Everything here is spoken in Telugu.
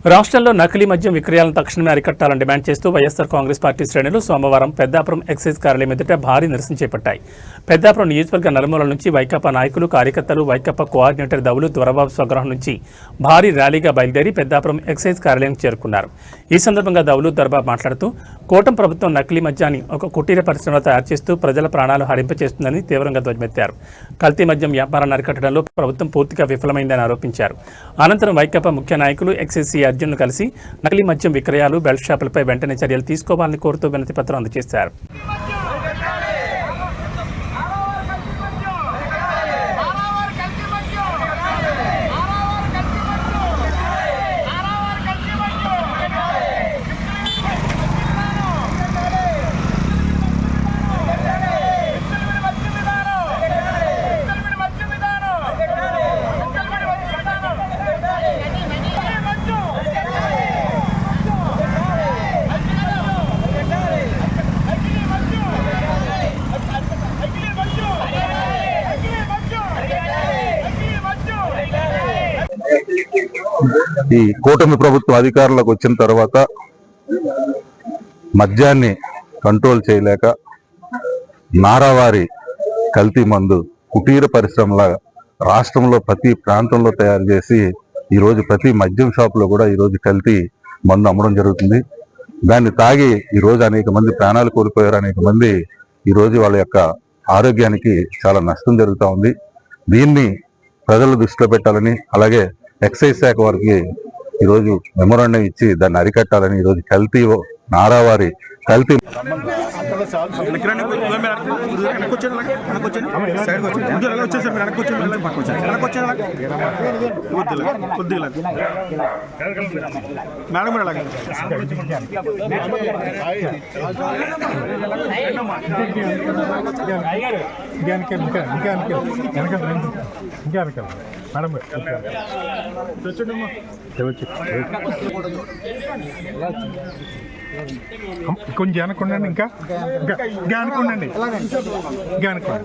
రాష్ట్రంలో నకిలీ మద్యం విక్రయాలను తక్షణమే అరికట్టాలని డిమాండ్ చేస్తూ వైఎస్ఆర్ కాంగ్రెస్ పార్టీ శ్రేణులు సోమవారం పెద్దాపురం ఎక్సైజ్ కార్యాలయం ఎదుట భారీ నిరసన చేపట్టాయి. పెద్దాపురం నియోజకవర్గ నలుమూలల నుంచి వైకాపా నాయకులు, కార్యకర్తలు, వైకాపా కోఆర్డినేటర్ దౌలు దొరబాబు స్వగృహం నుంచి భారీ ర్యాలీగా బయలుదేరి పెద్దాపురం ఎక్సైజ్ కార్యాలయం చేరుకున్నారు. ఈ సందర్భంగా దౌలు దొరబాబు మాట్లాడుతూ కూటమి ప్రభుత్వం నకిలీ మద్యాన్ని ఒక కుటీర పరిశ్రమ తయారు చేస్తూ ప్రజల ప్రాణాలు హరింపచేస్తుందని తీవ్రంగా ధ్వజమెత్తారు. కల్తీ మద్యం వ్యాపారాన్ని అరికట్టడంలో ప్రభుత్వం పూర్తిగా విఫలమైందని ఆరోపించారు. అనంతరం వైకాపా ముఖ్య నాయకులు ఎక్సైజ్ అర్జున్ కలిసి నకిలీ మద్యం విక్రయాలు, బెల్ట్ షాపులపై వెంటనే చర్యలు తీసుకోవాలని కోరుతూ వినతి పత్రం అందజేశారు. ఈ కూటమి ప్రభుత్వం అధికారంలోకి వచ్చిన తర్వాత మద్యాన్ని కంట్రోల్ చేయలేక నారావారి కల్తీ మందు కుటీర పరిశ్రమల రాష్ట్రంలో ప్రతి ప్రాంతంలో తయారు చేసి ఈరోజు ప్రతి మద్యం షాపులో కూడా ఈరోజు కల్తీ మందు అమ్మడం జరుగుతుంది. దాన్ని తాగి ఈరోజు అనేక మంది ప్రాణాలు కోల్పోయారు. అనేక మంది ఈరోజు వాళ్ళ యొక్క ఆరోగ్యానికి చాలా నష్టం జరుగుతూ ఉంది. దీన్ని ప్రజలు దృష్టిలో పెట్టాలని, అలాగే ఎక్సైజ్ శాఖ వారికి ఈరోజు మెమోరాండం ఇచ్చి దాన్ని అరికట్టాలని ఈరోజు కల్తీ నారావారి కల్తీ కొంచెం అనుకోండి, ఇంకా అనుకోండి, ఇంకా అనుకోండి.